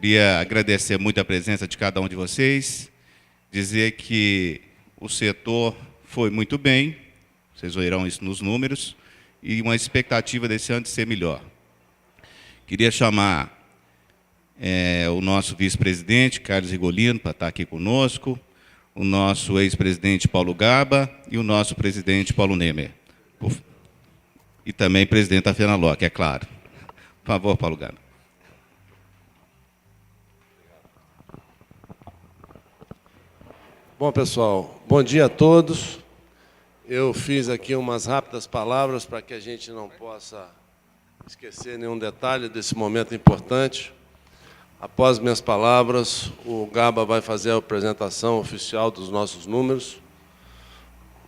Queria agradecer muito a presença de cada um de vocês, dizer que o setor foi muito bem, vocês verão isso nos números, e uma expectativa desse ano de ser melhor. Queria chamar o nosso vice-presidente, Carlos Rigolino, para estar aqui conosco, o nosso ex-presidente Paulo Gaba e o nosso presidente Paulo Nemer. E também presidente da FENALOC, é claro. Por favor, Paulo Gaba. Bom, pessoal, bom dia a todos. Eu fiz aqui umas rápidas palavras para que a gente não possa esquecer nenhum detalhe desse momento importante. Após minhas palavras, o Gaba vai fazer a apresentação oficial dos nossos números.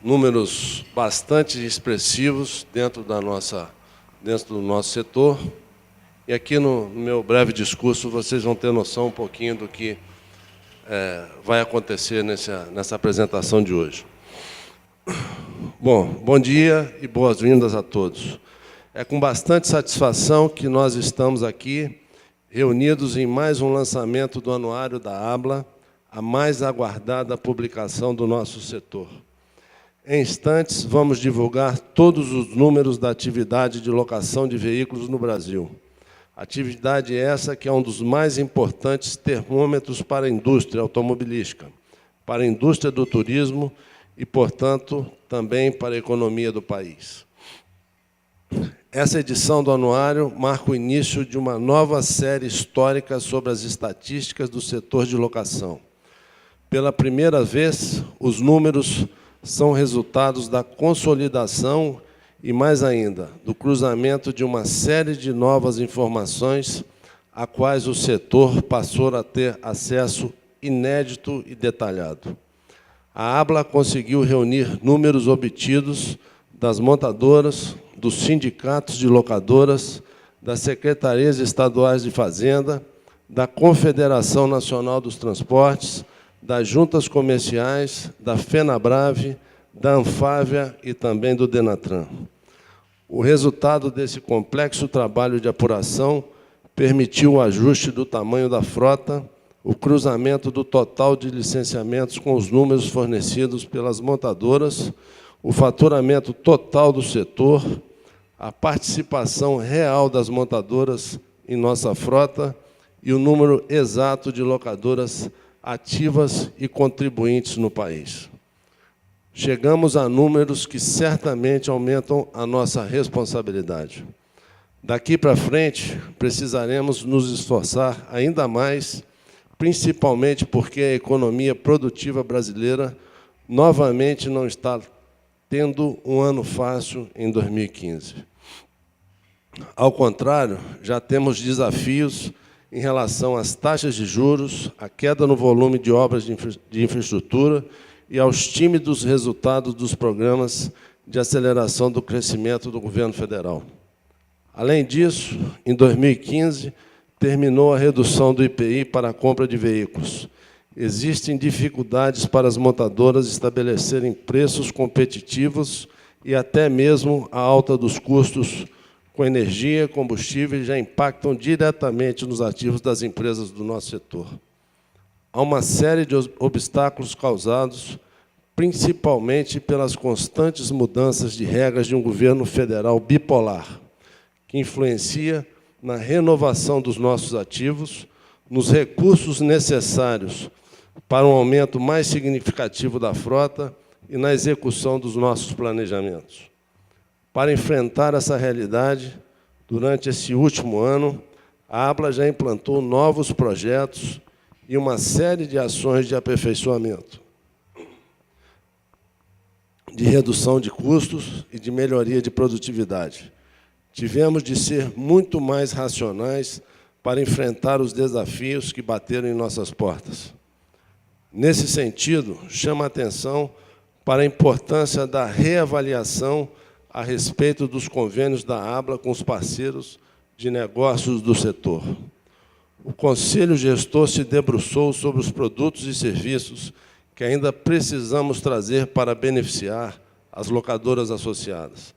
Números bastante expressivos dentro do nosso setor. E aqui no meu breve discurso vocês vão ter noção um pouquinho do que vai acontecer nessa apresentação de hoje. Bom dia e boas-vindas a todos. É com bastante satisfação que nós estamos aqui, reunidos em mais um lançamento do Anuário da ABLA, a mais aguardada publicação do nosso setor. Em instantes, vamos divulgar todos os números da atividade de locação de veículos no Brasil. Atividade essa que é um dos mais importantes termômetros para a indústria automobilística, para a indústria do turismo e, portanto, também para a economia do país. Essa edição do anuário marca o início de uma nova série histórica sobre as estatísticas do setor de locação. Pela primeira vez, os números são resultados da consolidação e, mais ainda, do cruzamento de uma série de novas informações a quais o setor passou a ter acesso inédito e detalhado. A ABLA conseguiu reunir números obtidos das montadoras, dos sindicatos de locadoras, das secretarias estaduais de Fazenda, da Confederação Nacional dos Transportes, das juntas comerciais, da FENABRAVE, da Anfávia e também do DENATRAN. O resultado desse complexo trabalho de apuração permitiu o ajuste do tamanho da frota, o cruzamento do total de licenciamentos com os números fornecidos pelas montadoras, o faturamento total do setor, a participação real das montadoras em nossa frota e o número exato de locadoras ativas e contribuintes no país. Chegamos a números que certamente aumentam a nossa responsabilidade. Daqui para frente, precisaremos nos esforçar ainda mais, principalmente porque a economia produtiva brasileira novamente não está tendo um ano fácil em 2015. Ao contrário, já temos desafios em relação às taxas de juros, à queda no volume de obras de infraestrutura e aos tímidos resultados dos programas de aceleração do crescimento do governo federal. Além disso, em 2015, terminou a redução do IPI para a compra de veículos. Existem dificuldades para as montadoras estabelecerem preços competitivos e até mesmo a alta dos custos com energia e combustíveis já impactam diretamente nos ativos das empresas do nosso setor. Há uma série de obstáculos causados principalmente pelas constantes mudanças de regras de um governo federal bipolar, que influencia na renovação dos nossos ativos, nos recursos necessários para um aumento mais significativo da frota e na execução dos nossos planejamentos. Para enfrentar essa realidade, durante esse último ano, a ABLA já implantou novos projetos e uma série de ações de aperfeiçoamento, de redução de custos e de melhoria de produtividade. Tivemos de ser muito mais racionais para enfrentar os desafios que bateram em nossas portas. Nesse sentido, chama a atenção para a importância da reavaliação a respeito dos convênios da ABLA com os parceiros de negócios do setor. O Conselho Gestor se debruçou sobre os produtos e serviços que ainda precisamos trazer para beneficiar as locadoras associadas.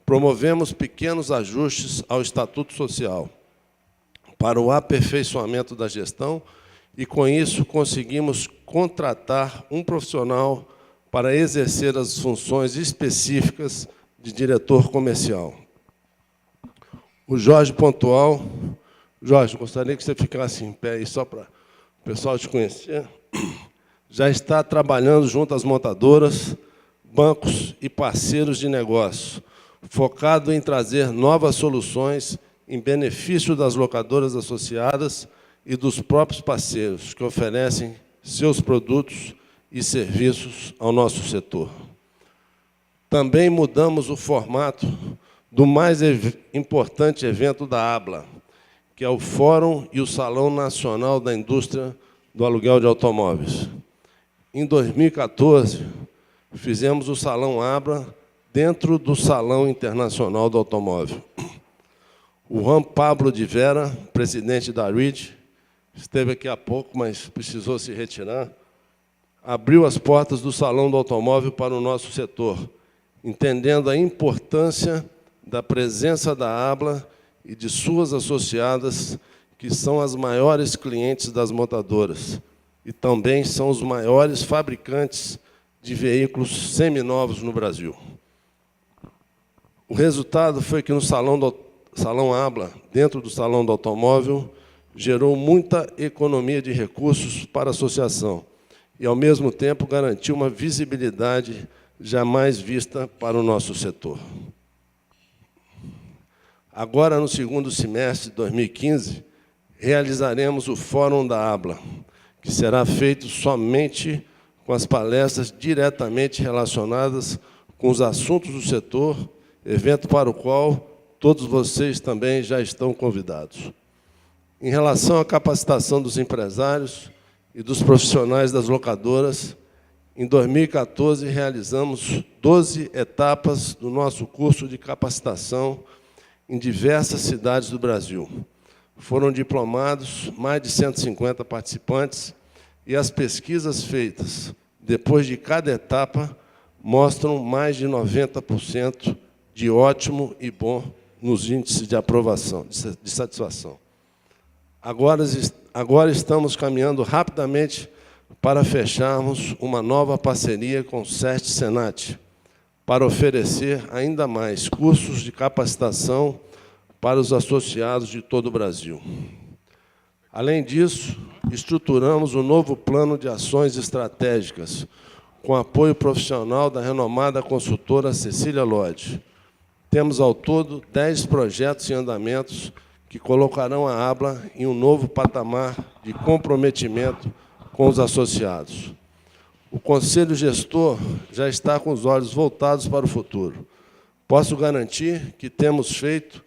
Promovemos pequenos ajustes ao Estatuto Social, para o aperfeiçoamento da gestão e, com isso, conseguimos contratar um profissional para exercer as funções específicas de diretor comercial. O Jorge Pontual. Jorge, gostaria que você ficasse em pé aí, só para o pessoal te conhecer. Já está trabalhando junto às montadoras, bancos e parceiros de negócio, focado em trazer novas soluções em benefício das locadoras associadas e dos próprios parceiros que oferecem seus produtos e serviços ao nosso setor. Também mudamos o formato do mais importante evento da ABLA, que é o Fórum e o Salão Nacional da Indústria do Aluguel de Automóveis. Em 2014, fizemos o Salão ABLA dentro do Salão Internacional do Automóvel. O Juan Pablo de Vera, presidente da RID, esteve aqui há pouco, mas precisou se retirar, abriu as portas do Salão do Automóvel para o nosso setor, entendendo a importância da presença da ABLA e de suas associadas, que são as maiores clientes das montadoras e também são os maiores fabricantes de veículos seminovos no Brasil. O resultado foi que no Salão ABLA, dentro do Salão do Automóvel, gerou muita economia de recursos para a associação e, ao mesmo tempo, garantiu uma visibilidade jamais vista para o nosso setor. Agora, no segundo semestre de 2015, realizaremos o Fórum da ABLA, que será feito somente com as palestras diretamente relacionadas com os assuntos do setor, evento para o qual todos vocês também já estão convidados. Em relação à capacitação dos empresários e dos profissionais das locadoras, em 2014 realizamos 12 etapas do nosso curso de capacitação em diversas cidades do Brasil. Foram diplomados mais de 150 participantes e as pesquisas feitas depois de cada etapa mostram mais de 90% de ótimo e bom nos índices de aprovação, de satisfação. Agora estamos caminhando rapidamente para fecharmos uma nova parceria com o SEST Senat, para oferecer ainda mais cursos de capacitação para os associados de todo o Brasil. Além disso, estruturamos um novo plano de ações estratégicas, com apoio profissional da renomada consultora Cecília Lodge. Temos, ao todo, 10 projetos em andamentos que colocarão a ABLA em um novo patamar de comprometimento com os associados. O Conselho Gestor já está com os olhos voltados para o futuro. Posso garantir que temos feito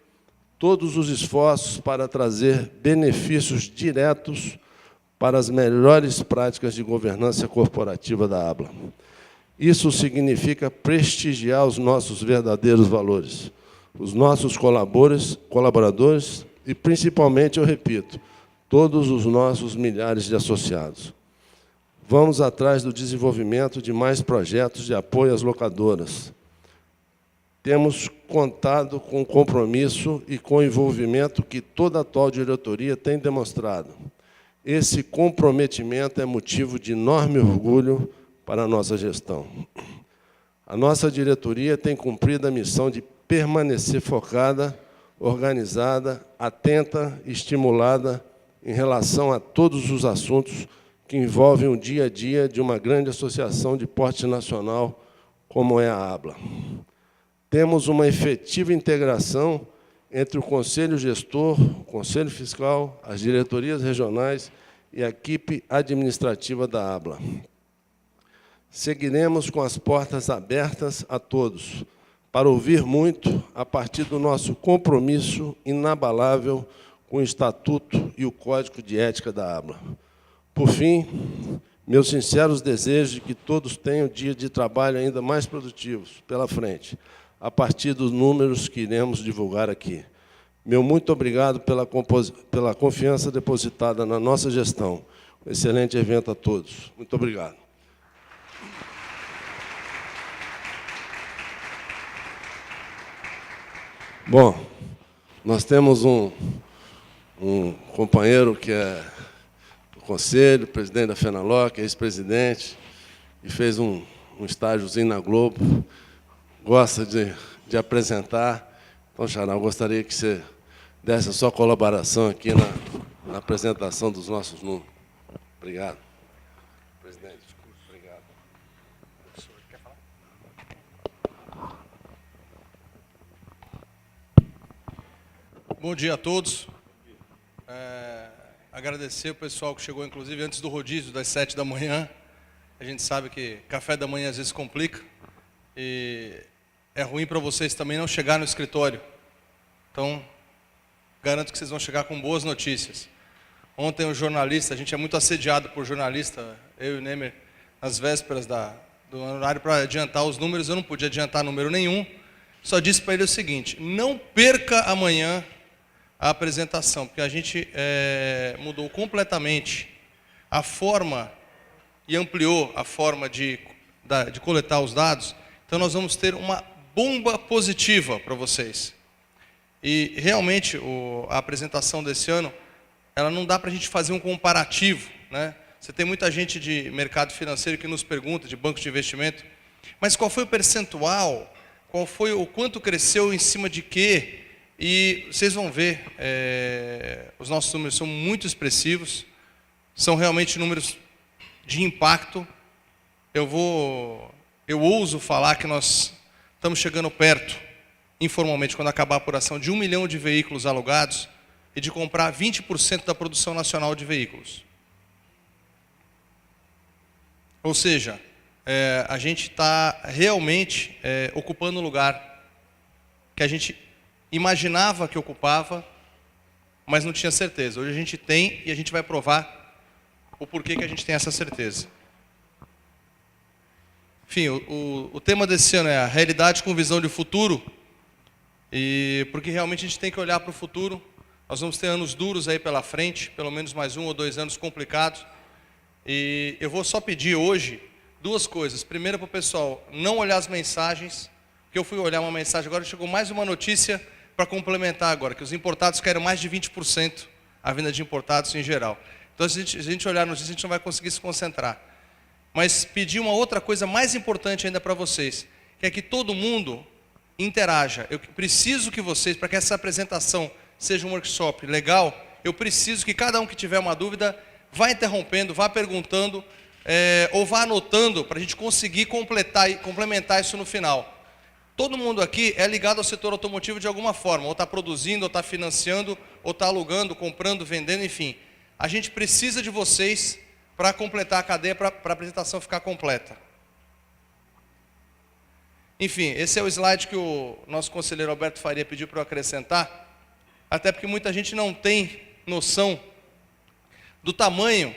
todos os esforços para trazer benefícios diretos para as melhores práticas de governança corporativa da ABLA. Isso significa prestigiar os nossos verdadeiros valores, os nossos colaboradores e, principalmente, eu repito, todos os nossos milhares de associados. Vamos atrás do desenvolvimento de mais projetos de apoio às locadoras. Temos contado com o compromisso e com o envolvimento que toda a atual diretoria tem demonstrado. Esse comprometimento é motivo de enorme orgulho para a nossa gestão. A nossa diretoria tem cumprido a missão de permanecer focada, organizada, atenta e estimulada em relação a todos os assuntos que envolvem o dia a dia de uma grande associação de porte nacional, como é a ABLA. Temos uma efetiva integração entre o Conselho Gestor, o Conselho Fiscal, as diretorias regionais e a equipe administrativa da ABLA. Seguiremos com as portas abertas a todos, para ouvir muito a partir do nosso compromisso inabalável com o Estatuto e o Código de Ética da ABLA. Por fim, meus sinceros desejos de que todos tenham dias de trabalho ainda mais produtivos pela frente, a partir dos números que iremos divulgar aqui. Meu muito obrigado pela confiança depositada na nossa gestão. Um excelente evento a todos. Muito obrigado. Bom, nós temos um companheiro que é do Conselho, presidente da FENALOC, ex-presidente, e fez um estágiozinho na Globo, gosta de apresentar. Então, Xará, eu gostaria que você desse a sua colaboração aqui na apresentação dos nossos números. Obrigado. Presidente, obrigado. Quer falar? Bom dia a todos. Agradecer o pessoal que chegou, inclusive, antes do rodízio, das 7 da manhã. A gente sabe que café da manhã às vezes complica. E é ruim para vocês também não chegar no escritório. Então, garanto que vocês vão chegar com boas notícias. Ontem o jornalista, a gente é muito assediado por jornalista, eu e o Nemer, nas vésperas do horário para adiantar os números. Eu não podia adiantar número nenhum. Só disse para ele o seguinte: não perca amanhã a apresentação, porque a gente mudou completamente a forma e ampliou a forma de coletar os dados. Então nós vamos ter uma bomba positiva para vocês. E realmente a apresentação desse ano, ela não dá para a gente fazer um comparativo, né? Você tem muita gente de mercado financeiro que nos pergunta, de banco de investimento, mas qual foi o percentual, o quanto cresceu em cima de quê? E vocês vão ver, os nossos números são muito expressivos, são realmente números de impacto. Eu ouso falar que nós estamos chegando perto, informalmente, quando acabar a apuração, de 1 milhão de veículos alugados e de comprar 20% da produção nacional de veículos. Ou seja, a gente está realmente ocupando o lugar que a gente imaginava que ocupava, mas não tinha certeza. Hoje a gente tem e a gente vai provar o porquê que a gente tem essa certeza. Enfim, o tema desse ano é a realidade com visão de futuro, e porque realmente a gente tem que olhar para o futuro. Nós vamos ter anos duros aí pela frente, pelo menos mais 1 ou 2 anos complicados. E eu vou só pedir hoje 2 coisas. Primeiro, para o pessoal não olhar as mensagens, porque eu fui olhar uma mensagem agora, chegou mais uma notícia para complementar agora, que os importados querem mais de 20% a venda de importados em geral. Então, se a gente olhar a notícia, a gente não vai conseguir se concentrar. Mas pedir uma outra coisa mais importante ainda para vocês, que é que todo mundo interaja. Eu preciso que vocês, para que essa apresentação seja um workshop legal, eu preciso que cada um que tiver uma dúvida vá interrompendo, vá perguntando, ou vá anotando, para a gente conseguir complementar isso no final. Todo mundo aqui é ligado ao setor automotivo de alguma forma, ou está produzindo, ou está financiando, ou está alugando, comprando, vendendo, enfim. A gente precisa de vocês para completar a cadeia, para a apresentação ficar completa. Enfim, esse é o slide que o nosso conselheiro Alberto Faria pediu para eu acrescentar, até porque muita gente não tem noção do tamanho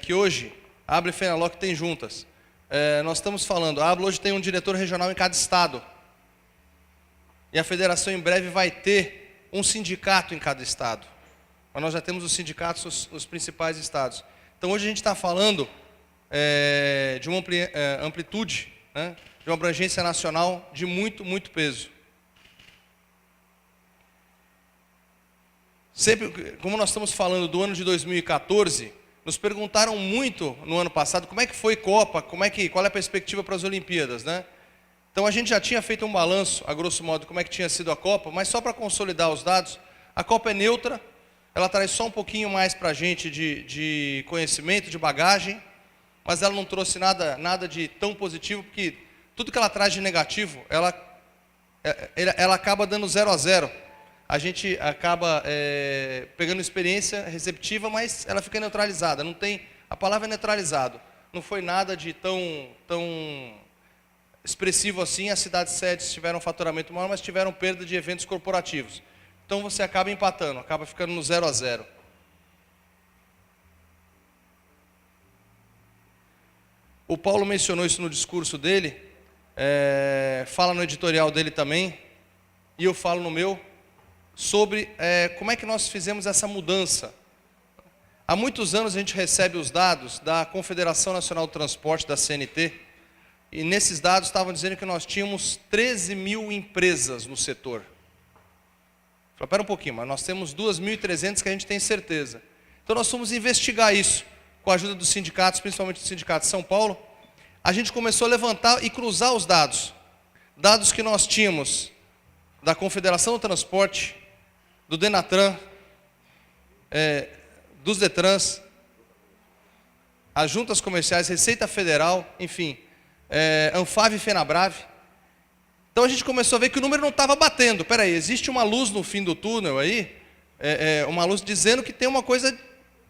que hoje a ABLA e a FENALOC têm juntas. Nós estamos falando, a ABLA hoje tem um diretor regional em cada estado. E a federação em breve vai ter um sindicato em cada estado. Mas nós já temos os sindicatos nos principais estados. Então hoje a gente está falando de uma amplitude, né, de uma abrangência nacional de muito, muito peso. Sempre, como nós estamos falando do ano de 2014, nos perguntaram muito no ano passado como é que foi Copa, qual é a perspectiva para as Olimpíadas, né? Então a gente já tinha feito um balanço, a grosso modo, como é que tinha sido a Copa, mas só para consolidar os dados, a Copa é neutra, ela traz só um pouquinho mais para a gente de conhecimento, de bagagem, mas ela não trouxe nada de tão positivo, porque tudo que ela traz de negativo, ela acaba dando 0 a 0. A gente acaba pegando experiência receptiva, mas ela fica neutralizada. Não tem, a palavra é neutralizado. Não foi nada de tão expressivo assim. As cidades sedes tiveram faturamento maior, mas tiveram perda de eventos corporativos. Então você acaba empatando, acaba ficando no 0 a 0. O Paulo mencionou isso no discurso dele, fala no editorial dele também, e eu falo no meu, sobre como é que nós fizemos essa mudança. Há muitos anos a gente recebe os dados da Confederação Nacional do Transporte, da CNT, e nesses dados estavam dizendo que nós tínhamos 13 mil empresas no setor. Espera um pouquinho, mas nós temos 2.300 que a gente tem certeza. Então nós fomos investigar isso, com a ajuda dos sindicatos, principalmente do Sindicato de São Paulo. A gente começou a levantar e cruzar os dados. Dados que nós tínhamos da Confederação do Transporte, do Denatran, dos Detrans, as juntas comerciais, Receita Federal, enfim, Anfave e Fenabrave. Então a gente começou a ver que o número não estava batendo. Espera aí, existe uma luz no fim do túnel aí, uma luz dizendo que tem uma coisa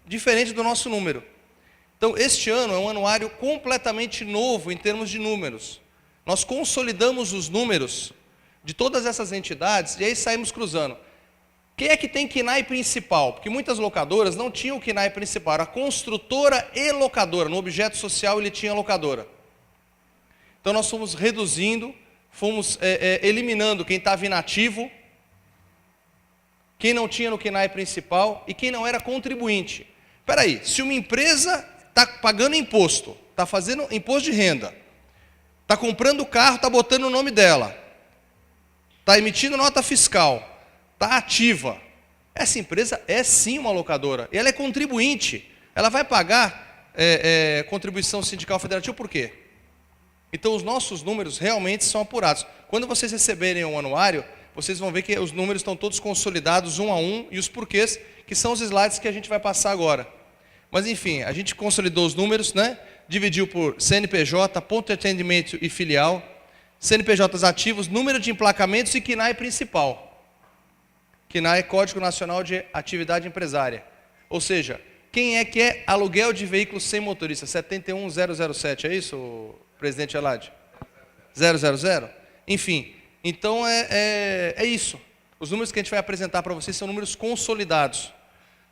diferente do nosso número. Então este ano é um anuário completamente novo em termos de números. Nós consolidamos os números de todas essas entidades e aí saímos cruzando. Quem é que tem KNAI principal? Porque muitas locadoras não tinham o KNAI principal, era construtora e locadora. No objeto social ele tinha locadora. Então nós fomos reduzindo, fomos eliminando quem estava inativo, quem não tinha no KNAI principal e quem não era contribuinte. Espera aí, se uma empresa está pagando imposto, está fazendo imposto de renda, está comprando carro, está botando o nome dela, está emitindo nota fiscal, está ativa. Essa empresa é sim uma locadora. E ela é contribuinte. Ela vai pagar contribuição sindical federativa por quê? Então os nossos números realmente são apurados. Quando vocês receberem um anuário, vocês vão ver que os números estão todos consolidados um a um e os porquês, que são os slides que a gente vai passar agora. Mas enfim, a gente consolidou os números, né? Dividiu por CNPJ, ponto de atendimento e filial, CNPJs ativos, número de emplacamentos e KNAI principal. KNAI é Código Nacional de Atividade Empresária. Ou seja, quem é que é aluguel de veículos sem motorista? 71007, é isso, presidente Elad? 000? Enfim, então é isso. Os números que a gente vai apresentar para vocês são números consolidados.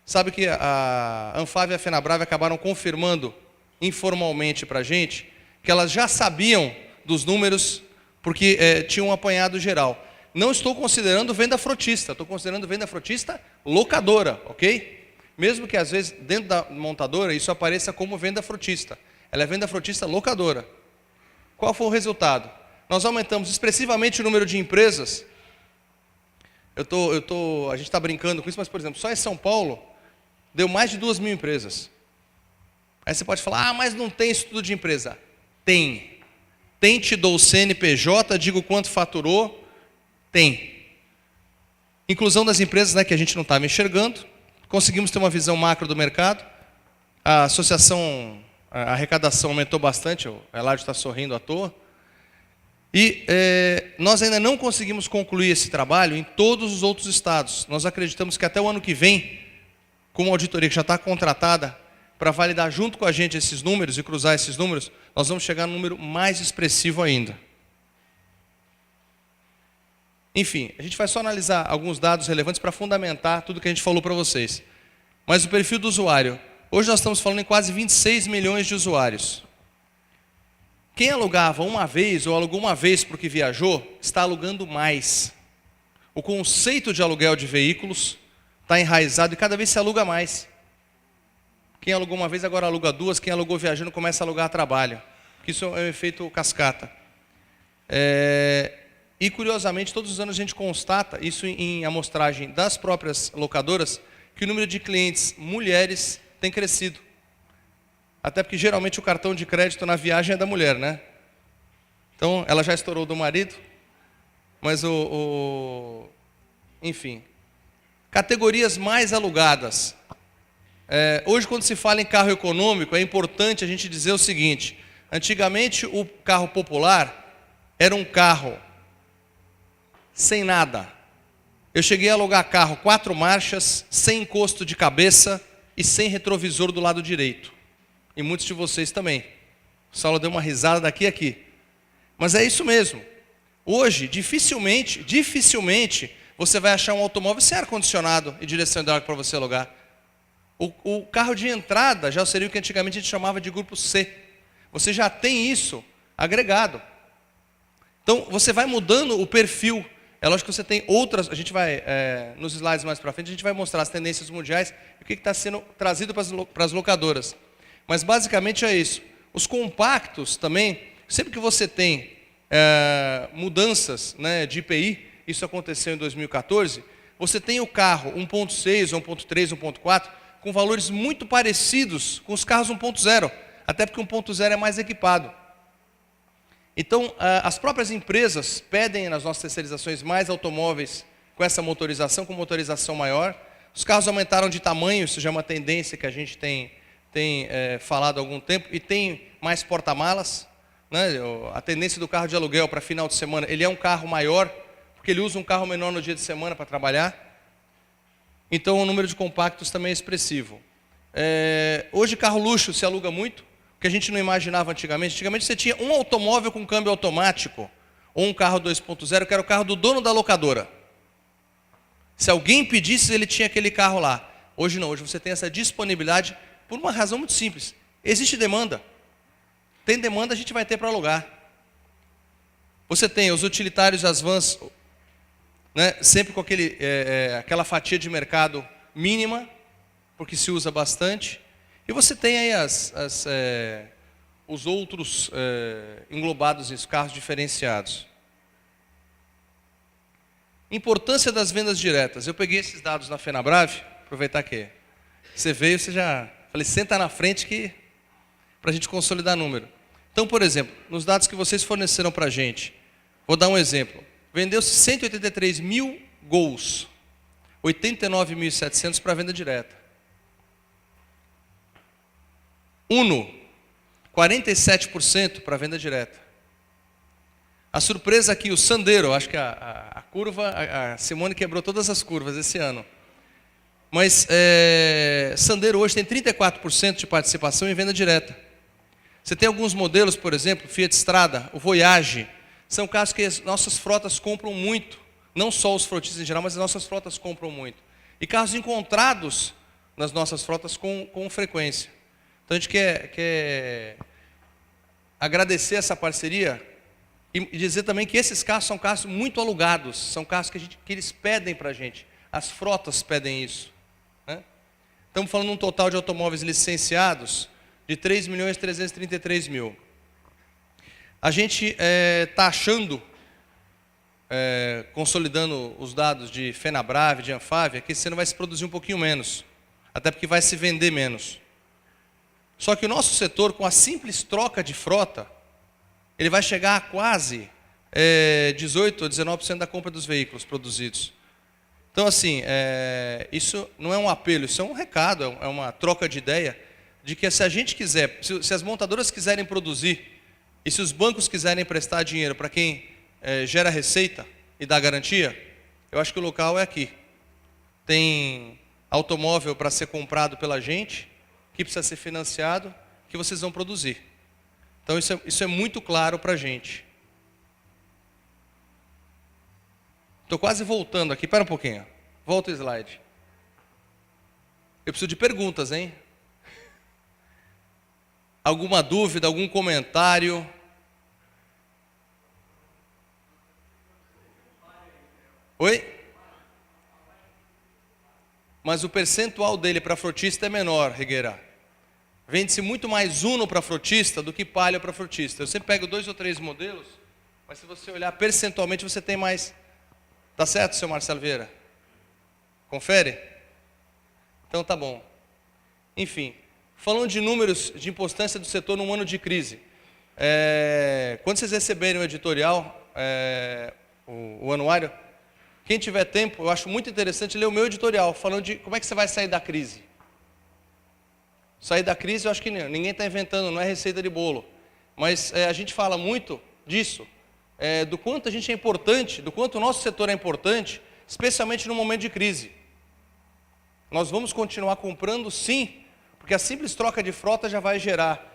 Sabe que a Anfave e a Fenabrave acabaram confirmando informalmente para a gente que elas já sabiam dos números porque tinham um apanhado geral. Não estou considerando venda frotista, estou considerando venda frotista locadora, ok? Mesmo que às vezes dentro da montadora isso apareça como venda frotista. Ela é venda frotista locadora. Qual foi o resultado? Nós aumentamos expressivamente o número de empresas. A gente está brincando com isso, mas por exemplo, só em São Paulo deu mais de 2.000 empresas. Aí você pode falar, mas não tem estudo de empresa. Tem. Te dou o CNPJ, digo quanto faturou. Tem. Inclusão das empresas, né, que a gente não estava enxergando. Conseguimos ter uma visão macro do mercado. A associação, a arrecadação aumentou bastante. O Eládio está sorrindo à toa. E nós ainda não conseguimos concluir esse trabalho em todos os outros estados. Nós acreditamos que até o ano que vem, com uma auditoria que já está contratada, para validar junto com a gente esses números e cruzar esses números, nós vamos chegar num número mais expressivo ainda. Enfim, a gente vai só analisar alguns dados relevantes para fundamentar tudo que a gente falou para vocês. Mas o perfil do usuário. Hoje nós estamos falando em quase 26 milhões de usuários. Quem alugava uma vez ou alugou uma vez porque viajou, está alugando mais. O conceito de aluguel de veículos está enraizado e cada vez se aluga mais. Quem alugou uma vez agora aluga duas, quem alugou viajando começa a alugar a trabalho. Isso é um efeito cascata. E curiosamente, todos os anos a gente constata, isso em amostragem das próprias locadoras, que o número de clientes mulheres tem crescido. Até porque geralmente o cartão de crédito na viagem é da mulher, né? Então ela já estourou do marido, mas enfim. Categorias mais alugadas. Hoje, quando se fala em carro econômico, é importante a gente dizer o seguinte: antigamente o carro popular era um carro sem nada. Eu cheguei a alugar carro 4 marchas, sem encosto de cabeça e sem retrovisor do lado direito. E muitos de vocês também. O Saulo deu uma risada daqui a aqui. Mas é isso mesmo. Hoje, dificilmente você vai achar um automóvel sem ar-condicionado e direção hidráulica para você alugar. O carro de entrada já seria o que antigamente a gente chamava de grupo C. Você já tem isso agregado. Então, você vai mudando o perfil. É lógico que você tem outras, a gente vai, nos slides mais para frente, a gente vai mostrar as tendências mundiais e o que está sendo trazido para as locadoras. Mas basicamente é isso. Os compactos também, sempre que você tem mudanças, né, de IPI, isso aconteceu em 2014, você tem o carro 1.6, 1.3, 1.4, com valores muito parecidos com os carros 1.0, até porque 1.0 é mais equipado. Então, as próprias empresas pedem nas nossas terceirizações mais automóveis com essa motorização, com motorização maior. Os carros aumentaram de tamanho, isso já é uma tendência que a gente tem falado há algum tempo, e tem mais porta-malas, né? A tendência do carro de aluguel para final de semana, ele é um carro maior, porque ele usa um carro menor no dia de semana para trabalhar. Então o número de compactos também é expressivo. Hoje carro luxo se aluga muito, que a gente não imaginava antigamente. Antigamente você tinha um automóvel com câmbio automático, ou um carro 2.0, que era o carro do dono da locadora. Se alguém pedisse, ele tinha aquele carro lá. Hoje não, hoje você tem essa disponibilidade por uma razão muito simples. Existe demanda. Tem demanda, a gente vai ter para alugar. Você tem os utilitários, as vans, né, sempre com aquela fatia de mercado mínima, porque se usa bastante. E você tem aí os outros englobados em carros diferenciados. Importância das vendas diretas. Eu peguei esses dados na Fenabrave, aproveitar que você veio, você já... Falei, senta na frente que para a gente consolidar número. Então, por exemplo, nos dados que vocês forneceram para a gente, vou dar um exemplo. Vendeu-se 183 mil Gols, 89.700 para venda direta. Uno, 47% para venda direta. A surpresa aqui, o Sandero, acho que a curva, a Simone quebrou todas as curvas esse ano. Mas Sandero hoje tem 34% de participação em venda direta. Você tem alguns modelos, por exemplo, Fiat Strada, o Voyage, são carros que as nossas frotas compram muito. Não só os frotistas em geral, mas as nossas frotas compram muito. E carros encontrados nas nossas frotas com frequência. Então a gente quer agradecer essa parceria e dizer também que esses carros são carros muito alugados, são carros que eles pedem para a gente. As frotas pedem isso. Né? Estamos falando um total de automóveis licenciados de 3.333.000. A gente está achando, consolidando os dados de Fenabrave, de Anfávia, que esse ano vai se produzir um pouquinho menos, até porque vai se vender menos. Só que o nosso setor, com a simples troca de frota, ele vai chegar a quase 18% ou 19% da compra dos veículos produzidos. Então, assim, isso não é um apelo, isso é um recado, é uma troca de ideia, de que se a gente quiser, se as montadoras quiserem produzir, e se os bancos quiserem emprestar dinheiro para quem gera receita e dá garantia, eu acho que o local é aqui. Tem automóvel para ser comprado pela gente, que precisa ser financiado, que vocês vão produzir. Então isso é muito claro para a gente. Estou quase voltando aqui, espera um pouquinho. Volta o slide. Eu preciso de perguntas, hein? Alguma dúvida, algum comentário? Oi? Mas o percentual dele para frotista é menor, Rigueira. Vende-se muito mais Uno para frotista do que Palio para frotista. Eu sempre pego 2 ou 3 modelos, mas se você olhar percentualmente, você tem mais. Tá certo, seu Marcelo Vieira? Confere? Então tá bom. Enfim, falando de números de importância do setor num ano de crise. Quando vocês receberem o editorial, o anuário, quem tiver tempo, eu acho muito interessante ler o meu editorial, falando de como é que você vai sair da crise. Sair da crise, eu acho que ninguém está inventando, não é receita de bolo. Mas a gente fala muito disso, do quanto a gente é importante, do quanto o nosso setor é importante, especialmente no momento de crise. Nós vamos continuar comprando, sim, porque a simples troca de frota já vai gerar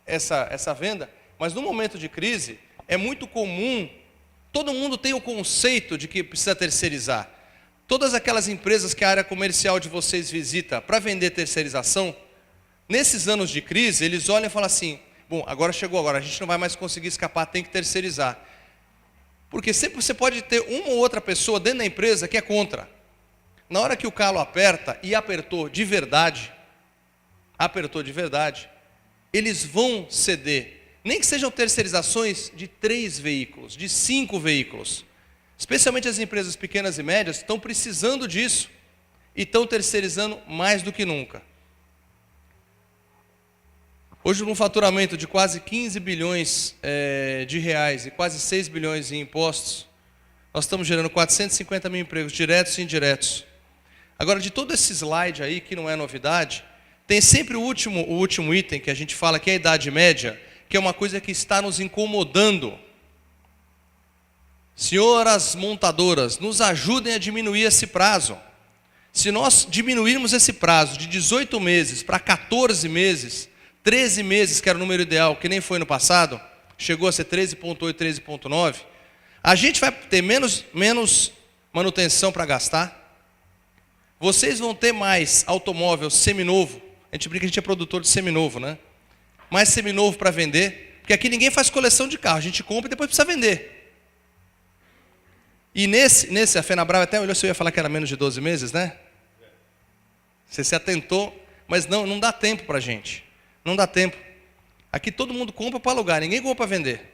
essa venda. Mas no momento de crise, é muito comum, todo mundo tem o conceito de que precisa terceirizar. Todas aquelas empresas que a área comercial de vocês visita para vender terceirização, nesses anos de crise, eles olham e falam assim, bom, agora chegou agora, a gente não vai mais conseguir escapar, tem que terceirizar. Porque sempre você pode ter uma ou outra pessoa dentro da empresa que é contra. Na hora que o calo aperta, e apertou de verdade, eles vão ceder. Nem que sejam terceirizações de 3 veículos, de 5 veículos. especialmente as empresas pequenas e médias, estão precisando disso e estão terceirizando mais do que nunca. Hoje, com um faturamento de quase 15 bilhões de reais e quase 6 bilhões em impostos, nós estamos gerando 450 mil empregos diretos e indiretos. Agora, de todo esse slide aí, que não é novidade, tem sempre o último item que a gente fala, que é a idade média, que é uma coisa que está nos incomodando. Senhoras montadoras, nos ajudem a diminuir esse prazo. Se nós diminuirmos esse prazo de 18 meses para 14 meses, 13 meses, que era o número ideal, que nem foi no passado, chegou a ser 13,8, 13,9, a gente vai ter menos manutenção para gastar. Vocês vão ter mais automóvel seminovo. A gente brinca que a gente é produtor de seminovo, né? Mais seminovo para vender. Porque aqui ninguém faz coleção de carro. A gente compra e depois precisa vender. E nesse a Fenabrava até olhou se eu ia falar que era menos de 12 meses, né? Você se atentou, mas não dá tempo para a gente. Não dá tempo. Aqui todo mundo compra para alugar, ninguém compra para vender.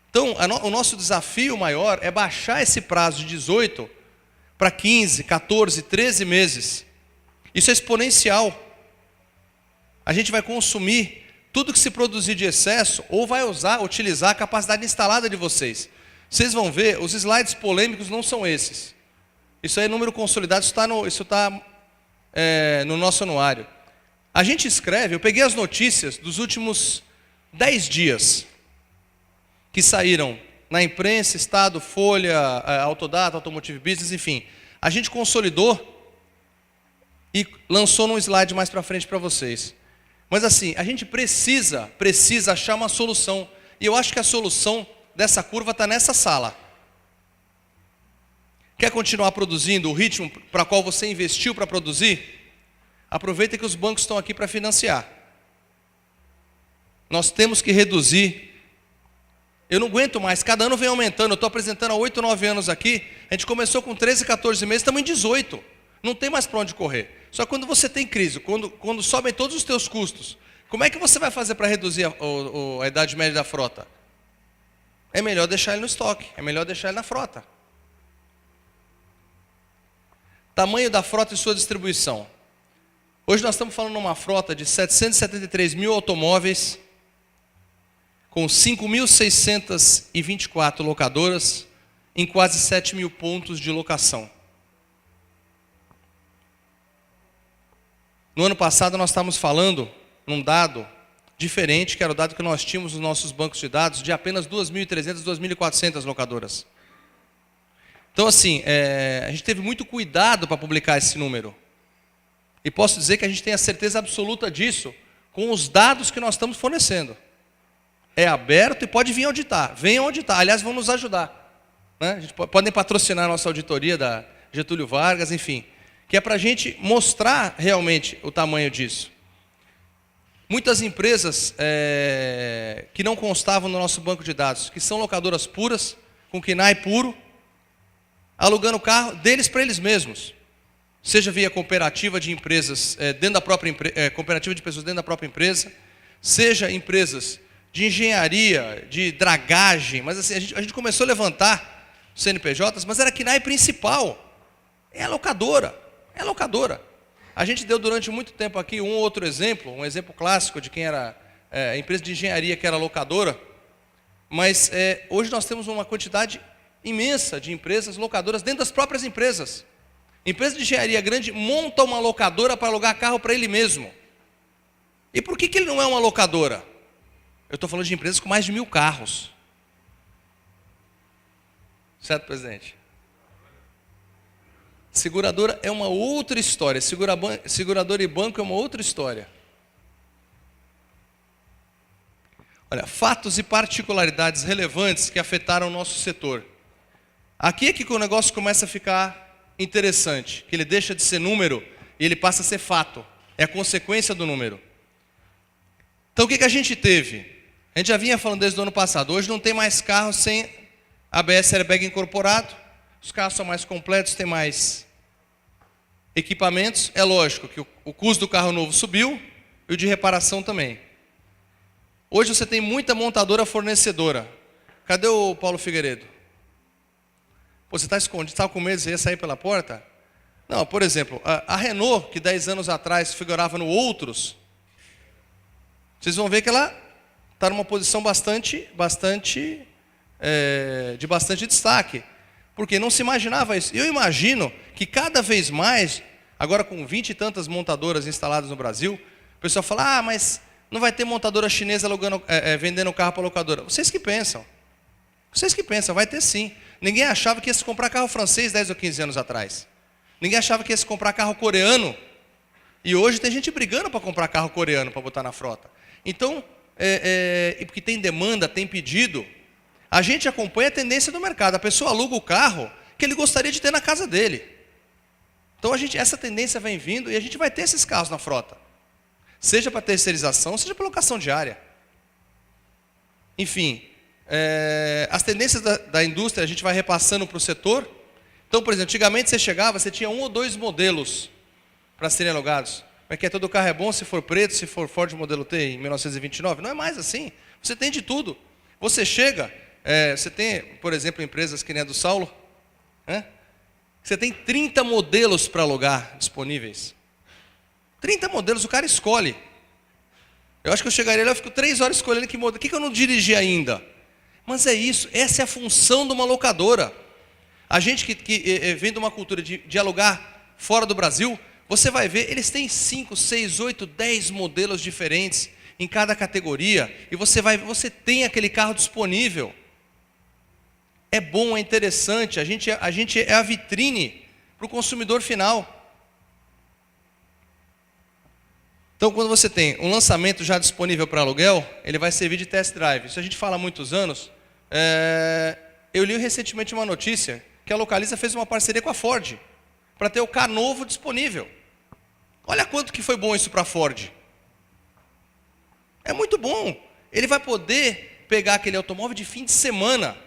Então, o nosso desafio maior é baixar esse prazo de 18 para 15, 14, 13 meses. Isso é exponencial. A gente vai consumir tudo que se produzir de excesso ou vai utilizar a capacidade instalada de vocês. Vocês vão ver, os slides polêmicos não são esses. Isso aí é número consolidado, isso está no nosso anuário. A gente escreve, eu peguei as notícias dos últimos 10 dias, que saíram na imprensa, Estado, Folha, Autodata, Automotive Business, enfim. A gente consolidou e lançou num slide mais para frente para vocês. Mas assim, a gente precisa achar uma solução. E eu acho que a solução dessa curva está nessa sala. Quer continuar produzindo o ritmo para qual você investiu para produzir? Aproveita que os bancos estão aqui para financiar. Nós temos que reduzir. Eu não aguento mais, cada ano vem aumentando. Eu estou apresentando há 8, 9 anos aqui. A gente começou com 13, 14 meses, estamos em 18. Não tem mais para onde correr. Só que quando você tem crise, quando sobem todos os teus custos, como é que você vai fazer para reduzir a idade média da frota? É melhor deixar ele no estoque, é melhor deixar ele na frota. Tamanho da frota e sua distribuição. Hoje nós estamos falando de uma frota de 773 mil automóveis, com 5.624 locadoras, em quase 7 mil pontos de locação. No ano passado nós estávamos falando num dado diferente, que era o dado que nós tínhamos nos nossos bancos de dados, de apenas 2.300, 2.400 locadoras. Então assim, a gente teve muito cuidado para publicar esse número. E posso dizer que a gente tem a certeza absoluta disso, com os dados que nós estamos fornecendo. É aberto e pode vir auditar. Venham auditar, aliás, vão nos ajudar. Né? A gente podem patrocinar a nossa auditoria da Getúlio Vargas, enfim. Que é para a gente mostrar realmente o tamanho disso. Muitas empresas que não constavam no nosso banco de dados, que são locadoras puras, com KNAI puro, alugando o carro deles para eles mesmos. Seja via cooperativa de empresas dentro da própria cooperativa de pessoas dentro da própria empresa, seja empresas de engenharia, de dragagem, mas assim, a gente começou a levantar CNPJs, mas era KNAI principal, é a locadora. É locadora. A gente deu durante muito tempo aqui um outro exemplo, um exemplo clássico de quem era empresa de engenharia que era locadora, mas hoje nós temos uma quantidade imensa de empresas locadoras dentro das próprias empresas. Empresa de engenharia grande monta uma locadora para alugar carro para ele mesmo. E por que ele não é uma locadora? Eu estou falando de empresas com mais de 1.000 carros. Certo, presidente? Seguradora é uma outra história. Seguradora e banco é uma outra história. Olha, fatos e particularidades relevantes que afetaram o nosso setor. Aqui é que o negócio começa a ficar interessante, que ele deixa de ser número e ele passa a ser fato. É a consequência do número. Então o que a gente teve? A gente já vinha falando desde o ano passado. Hoje não tem mais carro sem ABS airbag incorporado. Os carros são mais completos, tem mais equipamentos. É lógico que o custo do carro novo subiu e o de reparação também. Hoje você tem muita montadora fornecedora. Cadê o Paulo Figueiredo? Pô, você está escondido, estava com medo de você ia sair pela porta? Não, por exemplo, a Renault, que 10 anos atrás figurava no Outros, vocês vão ver que ela está numa posição de bastante destaque. Porque não se imaginava isso. Eu imagino que cada vez mais, agora com 20 e tantas montadoras instaladas no Brasil, o pessoal fala, mas não vai ter montadora chinesa vendendo carro para locadora. Vocês que pensam, vai ter sim. Ninguém achava que ia se comprar carro francês 10 ou 15 anos atrás. Ninguém achava que ia se comprar carro coreano. E hoje tem gente brigando para comprar carro coreano para botar na frota. Então, e porque tem demanda, tem pedido, a gente acompanha a tendência do mercado. A pessoa aluga o carro que ele gostaria de ter na casa dele. Então, essa tendência vem vindo e a gente vai ter esses carros na frota. Seja para terceirização, seja para locação diária. Enfim, as tendências da indústria a gente vai repassando para o setor. Então, por exemplo, antigamente você chegava, você tinha 1 ou 2 modelos para serem alugados. Mas que todo carro é bom se for preto, se for Ford modelo T em 1929. Não é mais assim. Você tem de tudo. Você chega, você tem, por exemplo, empresas que nem a do Saulo, você tem 30 modelos para alugar disponíveis. 30 modelos, o cara escolhe. Eu acho que eu chegaria lá, eu fico 3 horas escolhendo que modelo. O que eu não dirigi ainda? Mas é isso, essa é a função de uma locadora. A gente que vem de uma cultura de alugar fora do Brasil, você vai ver, eles têm 5, 6, 8, 10 modelos diferentes em cada categoria. E você tem aquele carro disponível. É bom, é interessante, a gente é a vitrine para o consumidor final. Então, quando você tem um lançamento já disponível para aluguel, ele vai servir de test drive. Isso a gente fala há muitos anos. Eu li recentemente uma notícia que a Localiza fez uma parceria com a Ford para ter o K novo disponível. Olha quanto que foi bom isso para a Ford. É muito bom. Ele vai poder pegar aquele automóvel de fim de semana.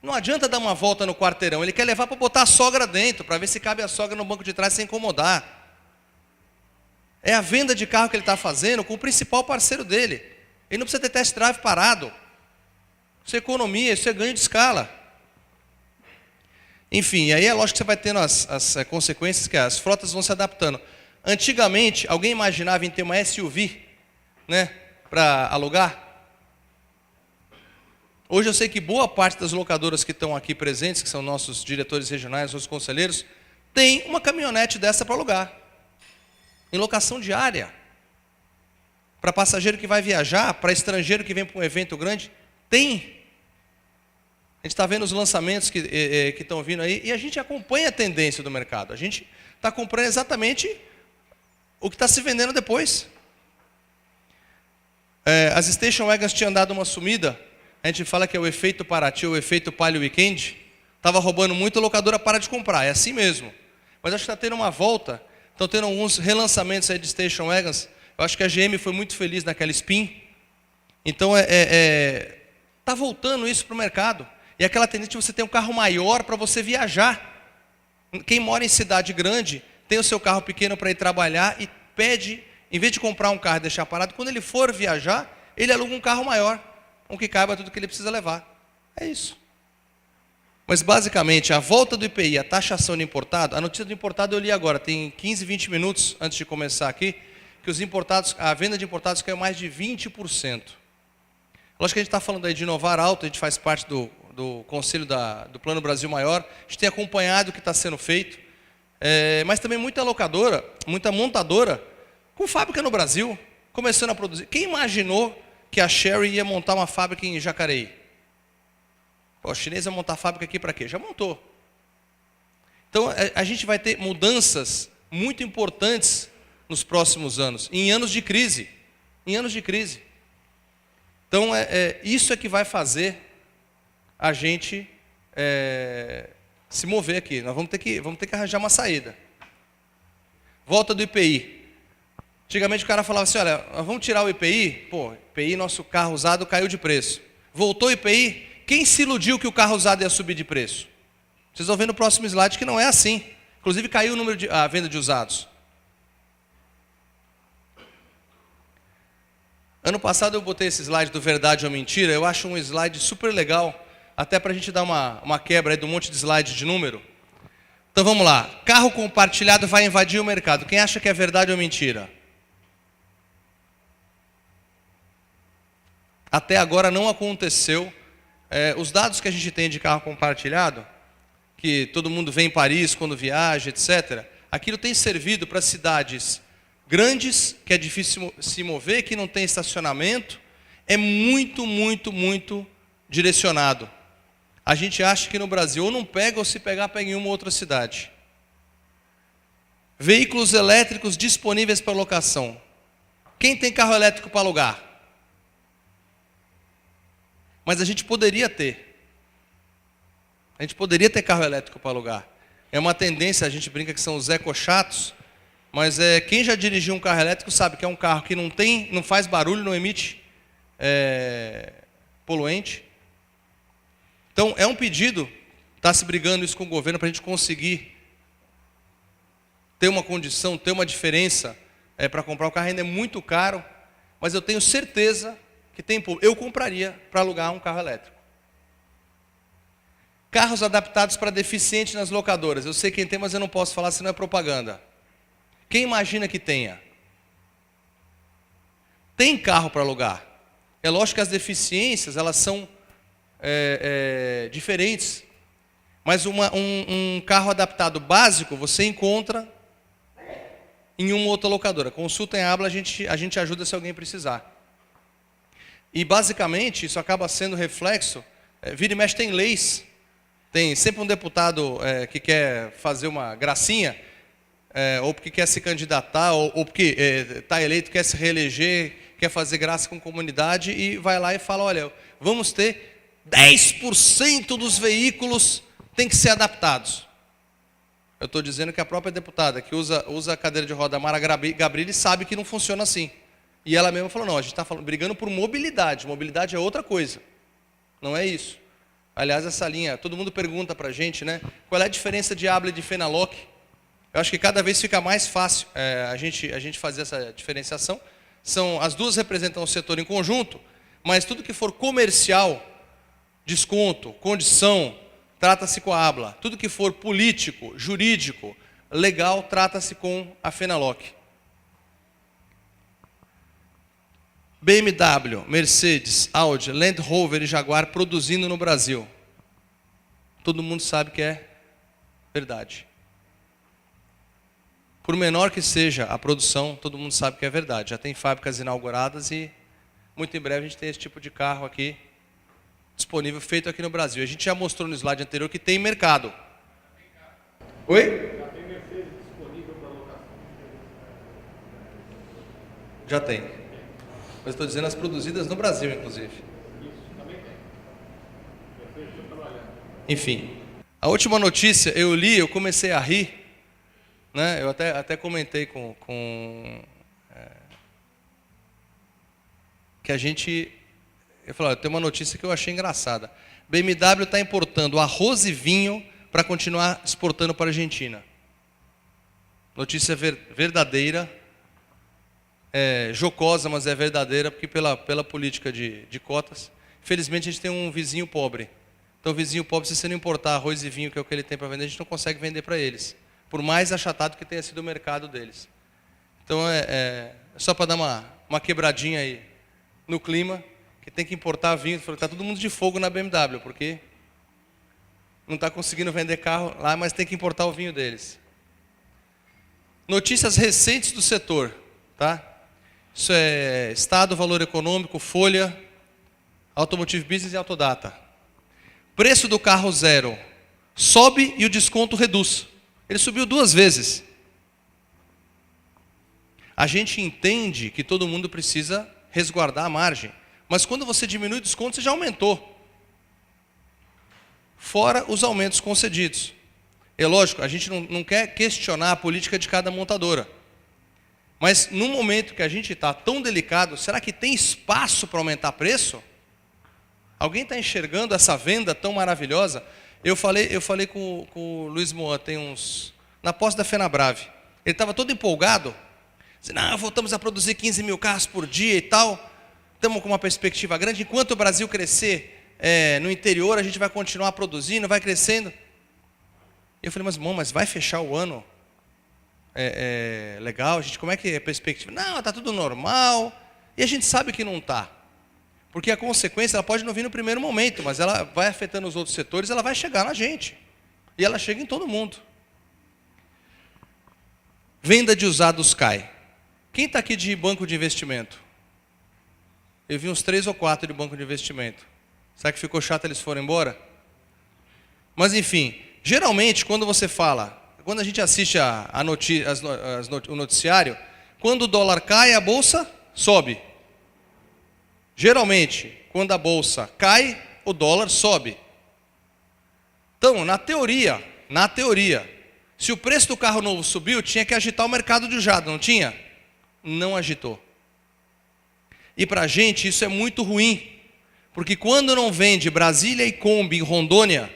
Não adianta dar uma volta no quarteirão. Ele quer levar para botar a sogra dentro, para ver se cabe a sogra no banco de trás sem incomodar. É a venda de carro que ele está fazendo com o principal parceiro dele. Ele não precisa ter test drive parado. Isso é economia, isso é ganho de escala. Enfim, aí é lógico que você vai tendo as consequências que as frotas vão se adaptando. Antigamente, alguém imaginava em ter uma SUV, para alugar? Hoje eu sei que boa parte das locadoras que estão aqui presentes, que são nossos diretores regionais, nossos conselheiros, tem uma caminhonete dessa para alugar. Em locação diária. Para passageiro que vai viajar, para estrangeiro que vem para um evento grande, tem. A gente está vendo os lançamentos que estão vindo aí e a gente acompanha a tendência do mercado. A gente está acompanhando exatamente o que está se vendendo depois. As Station Wagons tinham dado uma sumida. A gente fala que é o efeito Paraty, o efeito Palio Weekend. Estava roubando muito, a locadora para de comprar. É assim mesmo. Mas acho que está tendo uma volta. Estão tendo alguns relançamentos aí de Station Wagons. Eu acho que a GM foi muito feliz naquela Spin. Então, está voltando isso para o mercado. E aquela tendência de você ter um carro maior para você viajar. Quem mora em cidade grande, tem o seu carro pequeno para ir trabalhar e pede, em vez de comprar um carro e deixar parado, quando ele for viajar, ele aluga um carro maior, um que caiba tudo que ele precisa levar. É isso. Mas basicamente, a volta do IPI, a taxação de importado, a notícia do importado eu li agora, tem 15, 20 minutos antes de começar aqui, que os importados, a venda de importados caiu mais de 20%. Lógico que a gente está falando aí de inovar alto, a gente faz parte do conselho do Plano Brasil Maior, a gente tem acompanhado o que está sendo feito, mas também muita locadora, muita montadora, com fábrica no Brasil, começando a produzir. Quem imaginou que a Chery ia montar uma fábrica em Jacareí? A chinesa ia montar fábrica aqui para quê? Já montou. Então, a gente vai ter mudanças muito importantes nos próximos anos, em anos de crise. Em anos de crise. Então, isso é que vai fazer a gente se mover aqui. Nós vamos ter que arranjar uma saída. Volta do IPI. Antigamente o cara falava assim, olha, vamos tirar o IPI? Pô, IPI, nosso carro usado caiu de preço. Voltou o IPI, quem se iludiu que o carro usado ia subir de preço? Vocês vão ver no próximo slide que não é assim. Inclusive caiu a venda de usados. Ano passado eu botei esse slide do verdade ou mentira, eu acho um slide super legal. até para a gente dar uma quebra aí do monte de slide de número. Então vamos lá. Carro compartilhado vai invadir o mercado. Quem acha que é verdade ou mentira? Até agora não aconteceu. Os dados que a gente tem de carro compartilhado, que todo mundo vê em Paris quando viaja, etc., aquilo tem servido para cidades grandes, que é difícil se mover, que não tem estacionamento, é muito, muito, muito direcionado. A gente acha que no Brasil ou não pega, ou se pegar, pega em uma outra cidade. Veículos elétricos disponíveis para locação. Quem tem carro elétrico para alugar? Mas a gente poderia ter. A gente poderia ter carro elétrico para alugar. É uma tendência, a gente brinca que são os ecochatos, mas quem já dirigiu um carro elétrico sabe que é um carro que não faz barulho, não emite poluente. Então, é um pedido, está se brigando isso com o governo para a gente conseguir ter uma condição, ter uma diferença para comprar um carro. Ainda é muito caro, mas eu tenho certeza que eu compraria para alugar um carro elétrico. Carros adaptados para deficientes nas locadoras. Eu sei quem tem, mas eu não posso falar se não é propaganda. Quem imagina que tenha? Tem carro para alugar. É lógico que as deficiências, elas são diferentes. Mas um carro adaptado básico, você encontra em uma outra locadora. Consulta em Abla, a gente ajuda se alguém precisar. E basicamente, isso acaba sendo reflexo, vira e mexe tem leis. Tem sempre um deputado que quer fazer uma gracinha, ou porque quer se candidatar, ou porque está eleito, quer se reeleger, quer fazer graça com a comunidade, e vai lá e fala, olha, vamos ter 10% dos veículos tem que ser adaptados. Eu estou dizendo que a própria deputada que usa a cadeira de roda, Mara Gabrilli, sabe que não funciona assim. E ela mesma falou, não, a gente está brigando por mobilidade. Mobilidade é outra coisa. Não é isso. Aliás, essa linha, todo mundo pergunta para a gente, né? Qual é a diferença de Abla e de Fenaloc? Eu acho que cada vez fica mais fácil a gente fazer essa diferenciação. As duas representam o setor em conjunto, mas tudo que for comercial, desconto, condição, trata-se com a Abla. Tudo que for político, jurídico, legal, trata-se com a Fenaloc. BMW, Mercedes, Audi, Land Rover e Jaguar produzindo no Brasil. Todo mundo sabe que é verdade. Por menor que seja a produção, todo mundo sabe que é verdade. Já tem fábricas inauguradas e muito em breve a gente tem esse tipo de carro aqui disponível, feito aqui no Brasil. A gente já mostrou no slide anterior que tem mercado. Oi? Já tem Mercedes disponível para locação. Já tem. Mas estou dizendo as produzidas no Brasil, inclusive. Isso, também tem. Enfim, a última notícia, eu li, eu comecei a rir, né? Eu até comentei que a gente... Eu falei, tem uma notícia que eu achei engraçada. BMW está importando arroz e vinho para continuar exportando para a Argentina. Notícia verdadeira. Jocosa, mas é verdadeira, porque pela política de cotas, infelizmente a gente tem um vizinho pobre. Então o vizinho pobre, se você não importar arroz e vinho, que é o que ele tem para vender, a gente não consegue vender para eles, por mais achatado que tenha sido o mercado deles. Então só para dar uma quebradinha aí no clima, que tem que importar vinho, está todo mundo de fogo na BMW, porque não está conseguindo vender carro lá, mas tem que importar o vinho deles. Notícias recentes do setor, tá? Isso é Estado, Valor Econômico, Folha, Automotive Business e Autodata. Preço do carro zero sobe e o desconto reduz. Ele subiu 2 vezes. A gente entende que todo mundo precisa resguardar a margem, mas quando você diminui o desconto, você já aumentou. Fora os aumentos concedidos. É lógico, a gente não quer questionar a política de cada montadora. Mas no momento que a gente está tão delicado, será que tem espaço para aumentar preço? Alguém está enxergando essa venda tão maravilhosa? Eu falei com o Luiz Moan, na posse da Fenabrave. Ele estava todo empolgado. Disse, não, voltamos a produzir 15 mil carros por dia e tal. Estamos com uma perspectiva grande. Enquanto o Brasil crescer no interior a gente vai continuar produzindo, vai crescendo. E eu falei, mas vai fechar o ano? Legal, gente, como é que é a perspectiva? Não, está tudo normal. E a gente sabe que não está. Porque a consequência, ela pode não vir no primeiro momento, mas ela vai afetando os outros setores, ela vai chegar na gente. E ela chega em todo mundo. Venda de usados cai. Quem está aqui de banco de investimento? Eu vi uns 3 ou 4 de banco de investimento. Será que ficou chato eles foram embora? Mas enfim, geralmente quando você fala, quando a gente assiste o noticiário, quando o dólar cai, a bolsa sobe. Geralmente, quando a bolsa cai, o dólar sobe. Então, na teoria, se o preço do carro novo subiu, tinha que agitar o mercado de usado, não tinha? Não agitou. E para a gente isso é muito ruim, porque quando não vende Brasília e Kombi em Rondônia,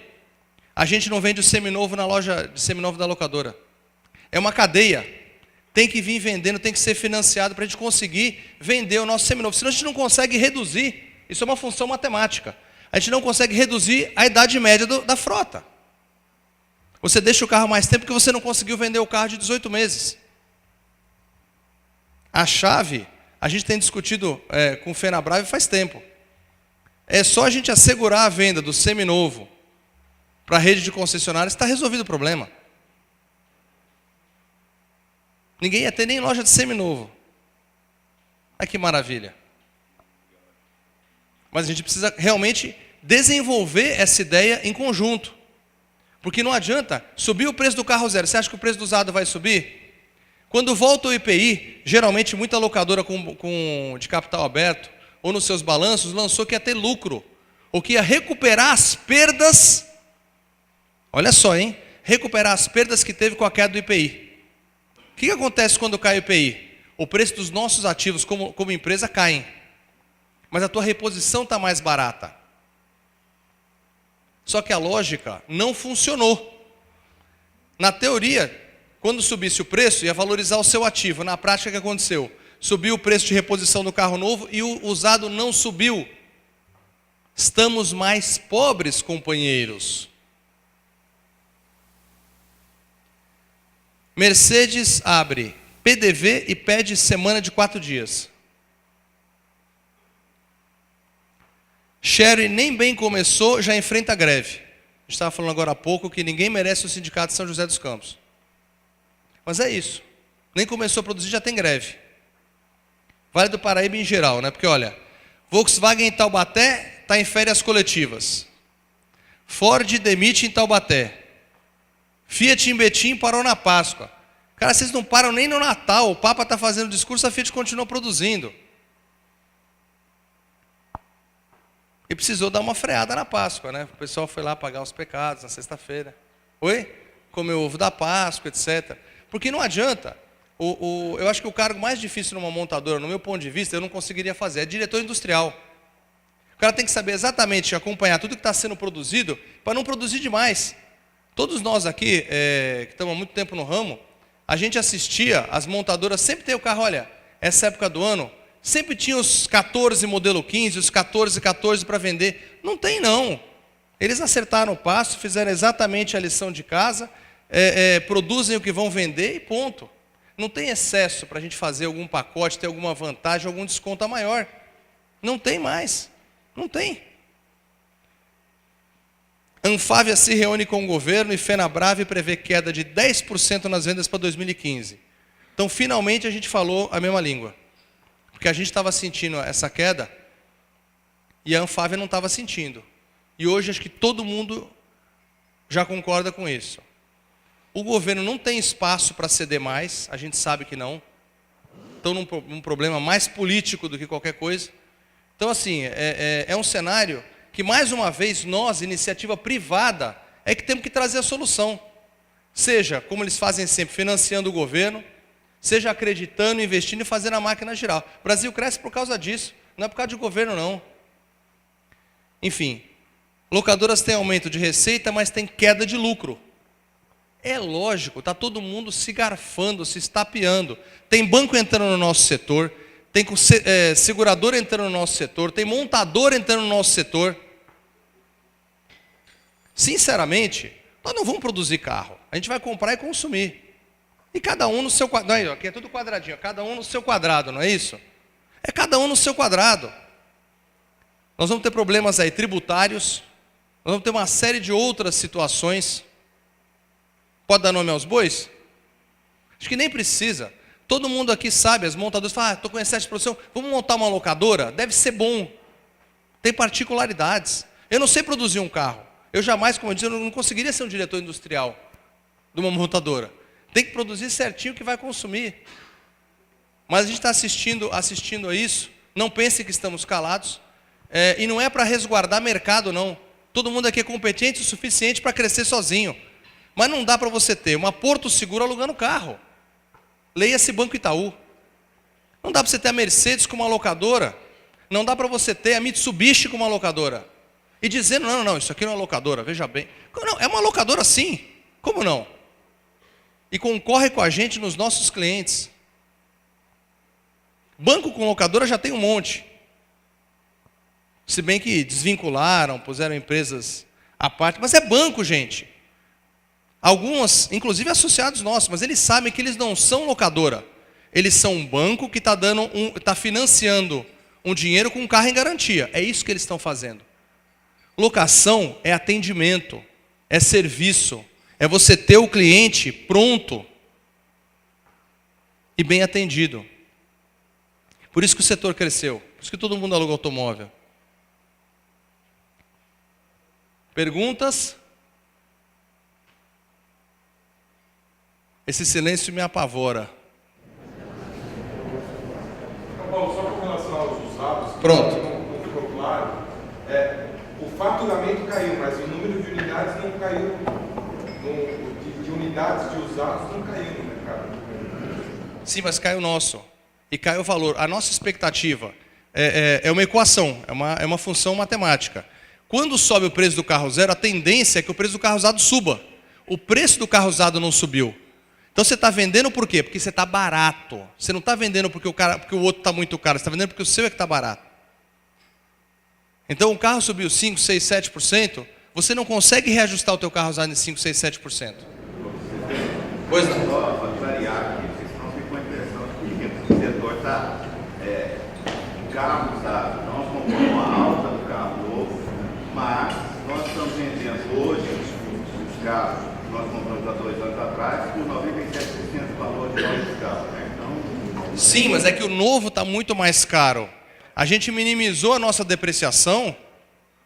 a gente não vende o seminovo na loja de seminovo da locadora. É uma cadeia. Tem que vir vendendo, tem que ser financiado para a gente conseguir vender o nosso seminovo. Senão a gente não consegue reduzir. Isso é uma função matemática. A gente não consegue reduzir a idade média da frota. Você deixa o carro mais tempo porque você não conseguiu vender o carro de 18 meses. A chave, a gente tem discutido com o Fenabrave faz tempo. É só a gente assegurar a venda do seminovo para a rede de concessionárias, está resolvido o problema. Ninguém ia ter nem loja de seminovo. Olha que maravilha. Mas a gente precisa realmente desenvolver essa ideia em conjunto. Porque não adianta subir o preço do carro zero. Você acha que o preço do usado vai subir? Quando volta o IPI, geralmente muita locadora de capital aberto, ou nos seus balanços, lançou que ia ter lucro. Ou que ia recuperar as perdas. Olha só, hein? Recuperar as perdas que teve com a queda do IPI. O que acontece quando cai o IPI? O preço dos nossos ativos como empresa caem. Mas a tua reposição está mais barata. Só que a lógica não funcionou. Na teoria, quando subisse o preço, ia valorizar o seu ativo. Na prática, o que aconteceu? Subiu o preço de reposição do carro novo e o usado não subiu. Estamos mais pobres, companheiros. Mercedes abre PDV e pede semana de 4 dias. Sherry nem bem começou, já enfrenta greve. A gente estava falando agora há pouco que ninguém merece o sindicato de São José dos Campos. Mas é isso. Nem começou a produzir, já tem greve. Vale do Paraíba em geral, né? Porque olha, Volkswagen em Taubaté está em férias coletivas. Ford demite em Taubaté. Fiat em Betim parou na Páscoa. Cara, vocês não param nem no Natal. O Papa está fazendo discurso, a Fiat continua produzindo. E precisou dar uma freada na Páscoa, né? O pessoal foi lá pagar os pecados na sexta-feira. Oi? Comeu ovo da Páscoa, etc. Porque não adianta. Eu acho que o cargo mais difícil numa montadora, no meu ponto de vista, eu não conseguiria fazer. É diretor industrial. O cara tem que saber exatamente acompanhar tudo que está sendo produzido para não produzir demais. Todos nós aqui, que estamos há muito tempo no ramo, a gente assistia, as montadoras sempre tem o carro, olha, essa época do ano, sempre tinha os 14 modelo 15, os 14 para vender. Não tem não. Eles acertaram o passo, fizeram exatamente a lição de casa, produzem o que vão vender e ponto. Não tem excesso para a gente fazer algum pacote, ter alguma vantagem, algum desconto a maior. Não tem mais. Não tem. Anfávia se reúne com o governo e Fenabrave prevê queda de 10% nas vendas para 2015. Então, finalmente, a gente falou a mesma língua. Porque a gente estava sentindo essa queda e a Anfávia não estava sentindo. E hoje, acho que todo mundo já concorda com isso. O governo não tem espaço para ceder mais, a gente sabe que não. Estão num problema mais político do que qualquer coisa. Então, assim, é um cenário que, mais uma vez, nós, iniciativa privada, é que temos que trazer a solução. Seja, como eles fazem sempre, financiando o governo, seja acreditando, investindo e fazendo a máquina girar. O Brasil cresce por causa disso, não é por causa de governo, não. Enfim, locadoras têm aumento de receita, mas tem queda de lucro. É lógico, está todo mundo se garfando, se estapeando. Tem banco entrando no nosso setor, tem seguradora entrando no nosso setor, tem montador entrando no nosso setor. Sinceramente, nós não vamos produzir carro. A gente vai comprar e consumir. E cada um no seu quadrado. Aqui é tudo quadradinho. Cada um no seu quadrado, não é isso? É cada um no seu quadrado. Nós vamos ter problemas aí tributários. Nós vamos ter uma série de outras situações. Pode dar nome aos bois? Acho que nem precisa. Todo mundo aqui sabe, as montadoras falam, estou com excesso de produção, vamos montar uma locadora? Deve ser bom. Tem particularidades. Eu não sei produzir um carro. Eu jamais, como eu disse, eu não conseguiria ser um diretor industrial de uma montadora. Tem que produzir certinho o que vai consumir. Mas a gente está assistindo a isso. Não pense que estamos calados. E não é para resguardar mercado, não. Todo mundo aqui é competente o suficiente para crescer sozinho. Mas não dá para você ter uma Porto Seguro alugando carro. Leia-se Banco Itaú. Não dá para você ter a Mercedes como uma locadora. Não dá para você ter a Mitsubishi como uma locadora. E dizendo, não, isso aqui não é locadora, veja bem. Não, é uma locadora sim. Como não? E concorre com a gente nos nossos clientes. Banco com locadora já tem um monte. Se bem que desvincularam, puseram empresas à parte. Mas é banco, gente. Algumas, inclusive associados nossos, mas eles sabem que eles não são locadora. Eles são um banco que está financiando um dinheiro com um carro em garantia. É isso que eles estão fazendo. Locação é atendimento, é serviço, é você ter o cliente pronto e bem atendido. Por isso que o setor cresceu, por isso que todo mundo aluga automóvel. Perguntas? Esse silêncio me apavora. Paulo, só com relação aos usados, Pronto. Não ficou claro, o faturamento caiu, mas o número de unidades não caiu, de unidades de usados não caiu no mercado. Sim, mas cai o nosso. E cai o valor. A nossa expectativa é uma equação, é uma função matemática. Quando sobe o preço do carro zero, a tendência é que o preço do carro usado suba. O preço do carro usado não subiu. Então você está vendendo por quê? Porque você está barato. Você não está vendendo porque o outro está muito caro. Você está vendendo porque o seu é que está barato. Então o carro subiu 5, 6, 7%. Você não consegue reajustar o teu carro usado em 5, 6, 7%. Pois não. Só para variar aqui, vocês não ficam com a impressão que o setor está em carro usado. Nós compramos uma alta do carro novo, mas nós estamos vendendo hoje os carros que nós compramos há 2 anos atrás por 97% do valor de novos carros. Né? Então, Sim, mas é que o novo está muito mais caro. A gente minimizou a nossa depreciação,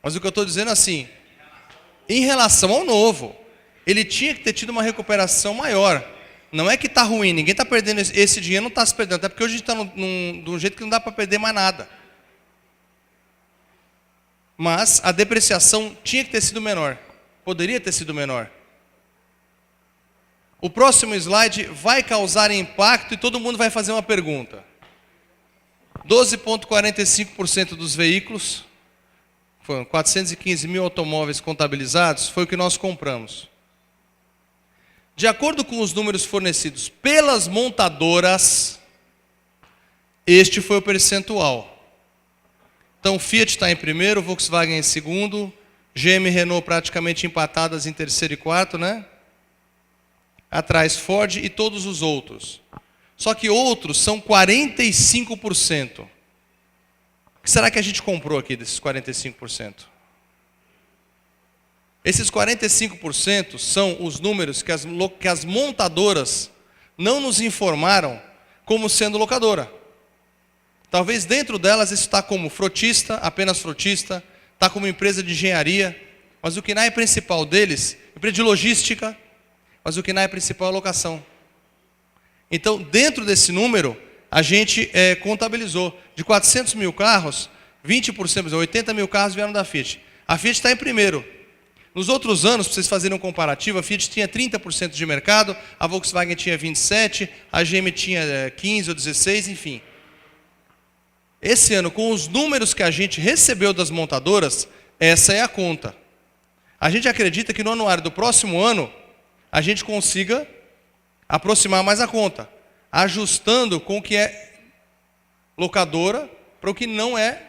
mas o que eu estou dizendo é assim, em relação ao novo, ele tinha que ter tido uma recuperação maior. Não é que está ruim, ninguém está perdendo esse dinheiro, não está se perdendo, até porque hoje a gente está de um jeito que não dá para perder mais nada. Mas a depreciação tinha que ter sido menor, poderia ter sido menor. O próximo slide vai causar impacto e todo mundo vai fazer uma pergunta. 12,45% dos veículos, foram 415 mil automóveis contabilizados, foi o que nós compramos. De acordo com os números fornecidos pelas montadoras, este foi o percentual. Então, Fiat está em primeiro, Volkswagen em segundo, GM e Renault praticamente empatadas em terceiro e quarto, né? Atrás Ford e todos os outros. Só que outros são 45%. O que será que a gente comprou aqui desses 45%? Esses 45% são os números que as montadoras não nos informaram como sendo locadora. Talvez dentro delas isso está como frotista, apenas frotista, está como empresa de engenharia, mas o KNAI principal deles, empresa de logística, mas o KNAI principal é locação. Então, dentro desse número, a gente contabilizou. De 400 mil carros, 20%, 80 mil carros vieram da Fiat. A Fiat está em primeiro. Nos outros anos, para vocês fazerem um comparativo, a Fiat tinha 30% de mercado, a Volkswagen tinha 27%, a GM tinha 15% ou 16%, enfim. Esse ano, com os números que a gente recebeu das montadoras, essa é a conta. A gente acredita que no anuário do próximo ano, a gente consiga aproximar mais a conta, ajustando com o que é locadora para o que não é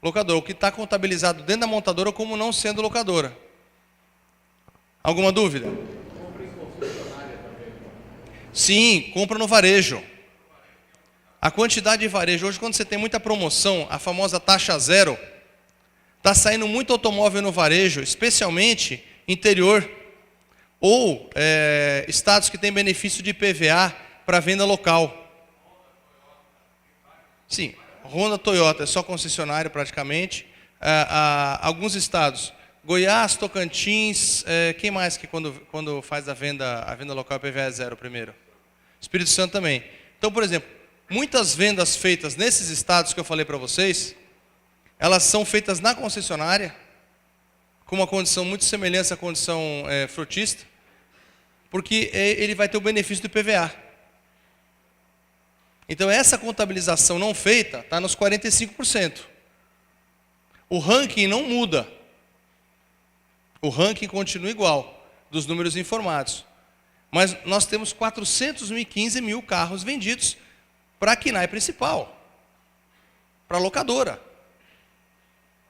locadora, o que está contabilizado dentro da montadora como não sendo locadora. Alguma dúvida? Sim, compra no varejo. A quantidade de varejo, hoje quando você tem muita promoção, a famosa taxa zero, está saindo muito automóvel no varejo, especialmente interior, ou estados que têm benefício de IPVA para venda local. Sim, Honda, Toyota, é só concessionário praticamente. Alguns estados, Goiás, Tocantins, quem mais que quando faz a venda local IPVA é zero primeiro? Espírito Santo também. Então, por exemplo, muitas vendas feitas nesses estados que eu falei para vocês, elas são feitas na concessionária, com uma condição muito semelhante à condição frutista, porque ele vai ter o benefício do IPVA. Então, essa contabilização não feita está nos 45%. O ranking não muda. O ranking continua igual, dos números informados. Mas nós temos 415 mil carros vendidos para a KNAI principal, para a locadora.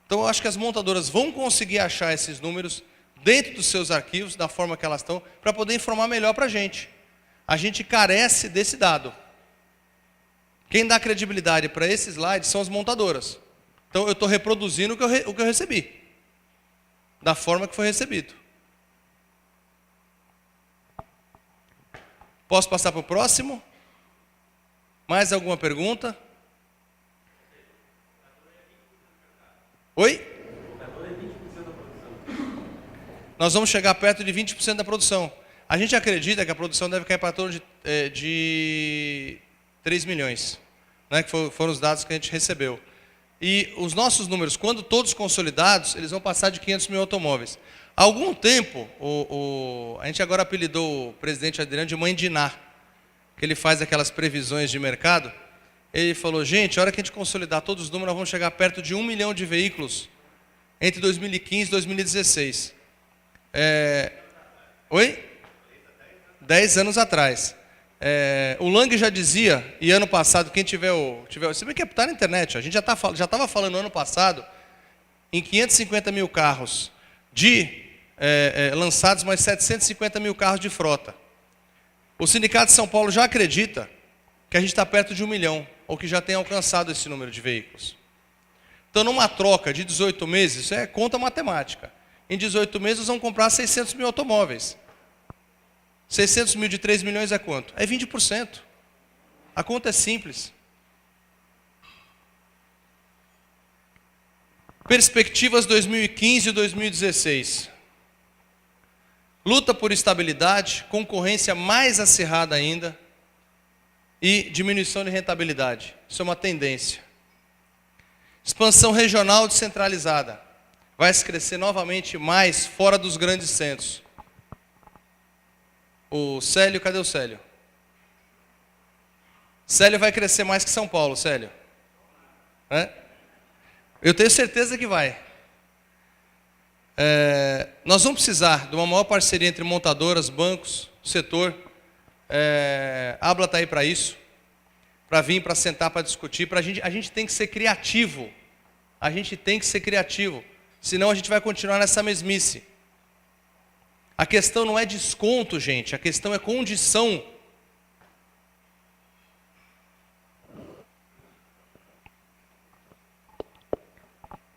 Então, eu acho que as montadoras vão conseguir achar esses números dentro dos seus arquivos, da forma que elas estão, para poder informar melhor para a gente. A gente carece desse dado. Quem dá credibilidade para esse slide são as montadoras. Então, eu estou reproduzindo o que eu recebi, da forma que foi recebido. Posso passar para o próximo? Mais alguma pergunta? Oi? Nós vamos chegar perto de 20% da produção. A gente acredita que a produção deve cair para torno de 3 milhões, né, que foram os dados que a gente recebeu. E os nossos números, quando todos consolidados, eles vão passar de 500 mil automóveis. Há algum tempo, a gente agora apelidou o presidente Adriano de Mãe Diná, que ele faz aquelas previsões de mercado. Ele falou, gente, a hora que a gente consolidar todos os números, nós vamos chegar perto de 1 milhão de veículos entre 2015 e 2016. Oi? 10 anos atrás. O Lang já dizia, e ano passado, quem tiver se bem que está na internet, a gente já estava falando ano passado, em 550 mil carros lançados, mais 750 mil carros de frota. O Sindicato de São Paulo já acredita que a gente está perto de 1 milhão, ou que já tem alcançado esse número de veículos. Então, numa troca de 18 meses, isso é conta matemática. Em 18 meses, nós vamos comprar 600 mil automóveis. 600 mil de 3 milhões é quanto? É 20%. A conta é simples. Perspectivas 2015 e 2016. Luta por estabilidade, concorrência mais acirrada ainda e diminuição de rentabilidade. Isso é uma tendência. Expansão regional descentralizada. Vai se crescer novamente mais fora dos grandes centros. O Célio, cadê o Célio? Célio vai crescer mais que São Paulo, Célio. Eu tenho certeza que vai. Nós vamos precisar de uma maior parceria entre montadoras, bancos, setor. A Abla está aí para isso, para vir, para sentar, para discutir. A gente tem que ser criativo. A gente tem que ser criativo. Senão a gente vai continuar nessa mesmice. A questão não é desconto, gente. A questão é condição.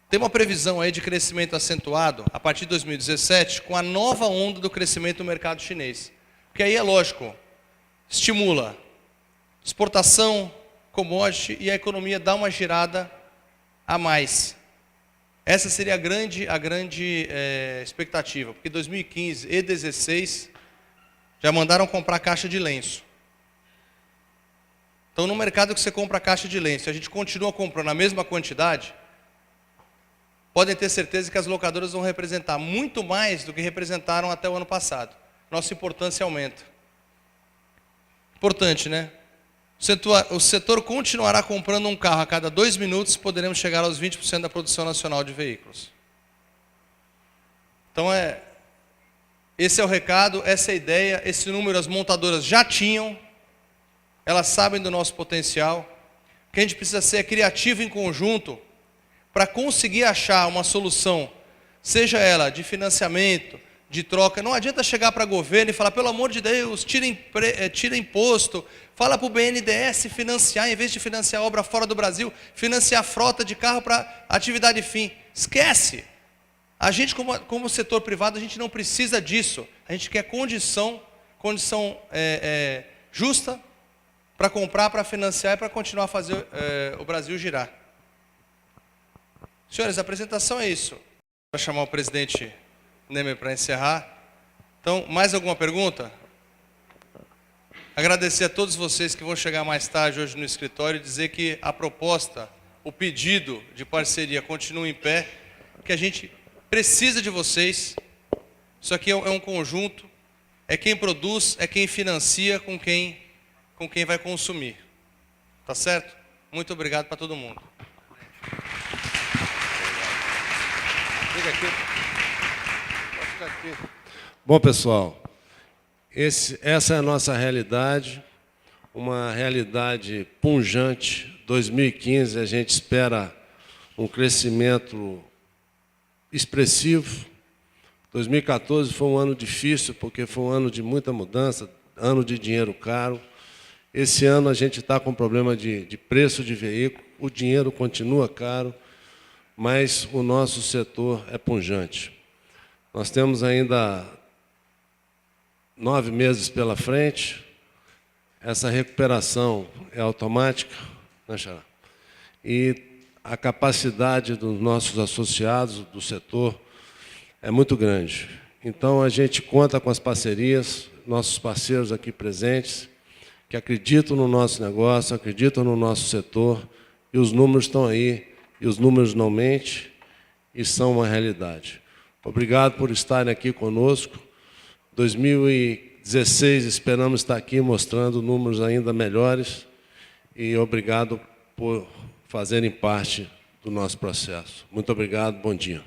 Tem uma previsão aí de crescimento acentuado a partir de 2017 com a nova onda do crescimento do mercado chinês. Porque aí é lógico, estimula exportação, commodity e a economia dá uma girada a mais. Essa seria a grande expectativa, porque 2015 e 2016 já mandaram comprar caixa de lenço. Então, no mercado que você compra caixa de lenço, a gente continua comprando a mesma quantidade, podem ter certeza que as locadoras vão representar muito mais do que representaram até o ano passado. Nossa importância aumenta. Importante, né? O setor continuará comprando um carro a cada 2 minutos, poderemos chegar aos 20% da produção nacional de veículos. Então, esse é o recado, essa é a ideia, esse número as montadoras já tinham, elas sabem do nosso potencial. O que a gente precisa ser é criativo em conjunto para conseguir achar uma solução, seja ela de financiamento, de troca. Não adianta chegar para o governo e falar, pelo amor de Deus, tira imposto, fala para o BNDES financiar, em vez de financiar obra fora do Brasil, financiar frota de carro para atividade fim. Esquece! A gente, como setor privado, a gente não precisa disso. A gente quer condição justa para comprar, para financiar e para continuar a fazer o Brasil girar. Senhores, a apresentação é isso. Vou chamar o presidente Nemer para encerrar. Então, mais alguma pergunta? Agradecer a todos vocês que vão chegar mais tarde hoje no escritório e dizer que a proposta, o pedido de parceria continua em pé, que a gente precisa de vocês. Isso aqui é um conjunto, é quem produz, é quem financia com quem vai consumir. Tá certo? Muito obrigado para todo mundo. Fica aqui. Pode ficar aqui. Bom, pessoal, essa é a nossa realidade, uma realidade pungente. 2015, a gente espera um crescimento expressivo. 2014 foi um ano difícil, porque foi um ano de muita mudança, ano de dinheiro caro. Esse ano a gente está com problema de preço de veículo, o dinheiro continua caro, mas o nosso setor é pujante. Nós temos ainda 9 meses pela frente, essa recuperação é automática, né, Xará? E a capacidade dos nossos associados do setor é muito grande. Então, a gente conta com as parcerias, nossos parceiros aqui presentes, que acreditam no nosso negócio, acreditam no nosso setor, e os números estão aí, e os números não mentem, e são uma realidade. Obrigado por estarem aqui conosco. 2016, esperamos estar aqui mostrando números ainda melhores, e obrigado por fazerem parte do nosso processo. Muito obrigado, bom dia.